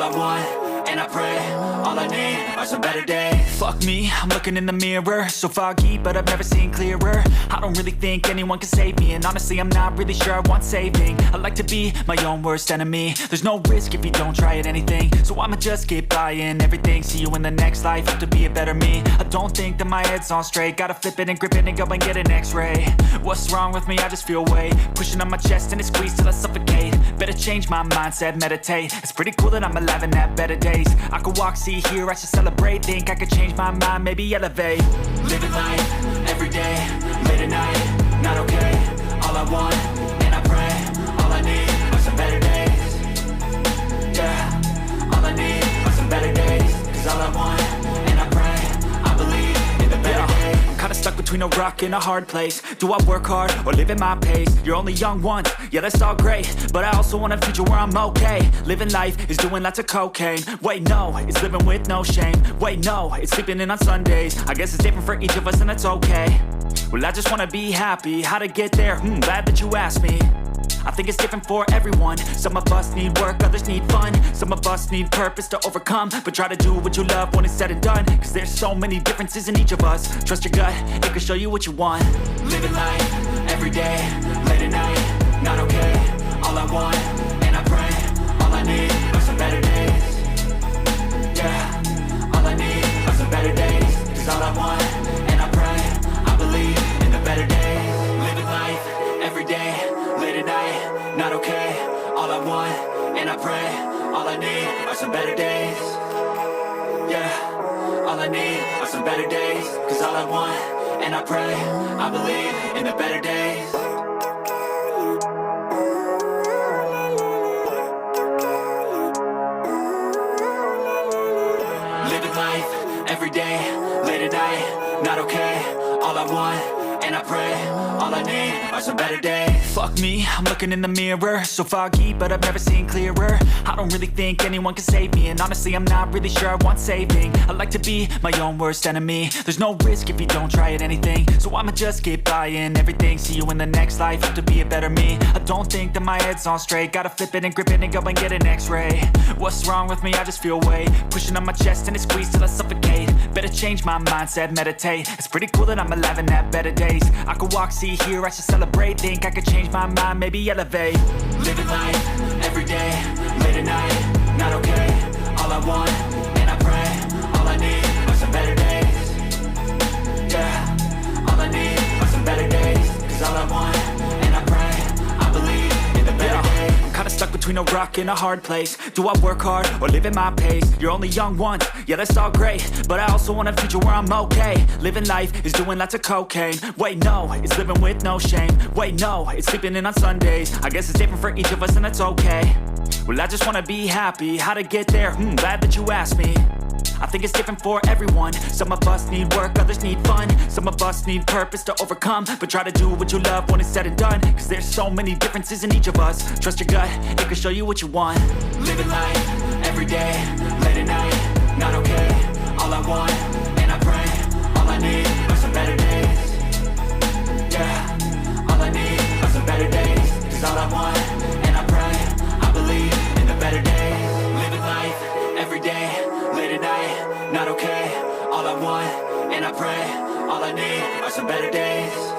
I want, and I pray, all I need are some better days. Fuck me, I'm looking in the mirror, so foggy, but I've never seen clearer. I don't really think anyone can save me, and honestly, I'm not really sure I want saving. I like to be my own worst enemy. There's no risk if you don't try at anything, so I'ma just keep buying everything. See you in the next life, have to be a better me. I don't think that my head's on straight, gotta flip it and grip it and go and get an x-ray. What's wrong with me? I just feel weight pushing on my chest and it squeezes till I suffocate. Better change my mindset, meditate. It's pretty cool that I'm alive and have better days. I could walk, see, hear, I should celebrate. Think I could change my mind, maybe elevate. Living life, every day, late at night, not okay. All I want, and I pray, all I need are some better days. Yeah, all I need are some better days. Cause all I want, and I pray, I believe in the better days. I'm kinda stuck between a rock and a hard place. Do I work hard or live at my pace? You're only young once, yeah that's all great, but I also want a future where I'm okay. Living life is doing lots of cocaine. Wait no, it's living with no shame. Wait no, it's sleeping in on Sundays. I guess it's different for each of us and that's okay. Well I just wanna be happy, how to get there? Glad that you asked me. I think it's different for everyone. Some of us need work, others need fun. Some of us need purpose to overcome. But try to do what you love when it's said and done. Cause there's so many differences in each of us. Trust your gut, it can show you what you want. Living life, every day, late at night, not okay. All I want, and I pray, all I need are some better days. Yeah, all I need are some better days. Cause all I want, and I pray, I believe in the better days. Living life, every day, late at night, not okay. All I want, and I pray, all I need are some better days. Yeah, all I need are some better days. Cause all I want, and I pray, I believe in the better days. Living life, every day, late at night, not okay. All I want, and I pray, all I need are some better days. Fuck me, I'm looking in the mirror, so foggy, but I've never seen clearer. I don't really think anyone can save me, and honestly, I'm not really sure I want saving. I like to be my own worst enemy. There's no risk if you don't try at anything, so I'ma just keep buying everything. See you in the next life, have to be a better me. I don't think that my head's on straight, gotta flip it and grip it and go and get an x-ray. What's wrong with me? I just feel weight pushing on my chest and it squeezes till I suffocate. Better change my mindset, meditate. It's pretty cool that I'm alive and have better days. I could walk, see, hear, I should celebrate. Think I could change my mind, maybe elevate. Living life, every day, late at night, not okay. All I want, and I pray, all I need are some better days. Yeah, all I need are some better days. Cause all I want, and I pray, I believe in the better days. I'm kinda stuck between a rock and a hard place. Do I work hard or live at my pace? You're only young once, yeah that's all great, but I also want a future where I'm okay. Living life is doing lots of cocaine. Wait no, it's living with no shame. Wait no, it's sleeping in on Sundays. I guess it's different for each of us and that's okay. Well I just wanna be happy, how to get there? Glad that you asked me. I think it's different for everyone. Some of us need work, others need fun. Some of us need purpose to overcome. But try to do what you love when it's said and done. Cause there's so many differences in each of us. Trust your gut, it can show you what you want. Living life, every day, late at night, not okay. All I want, and I pray, all I need are some better days. Yeah, all I need are some better days. Cause all I want, and I pray, I believe in the better days. Living life, every day, late at night, not okay. All I want, and I pray, all I need are some better days.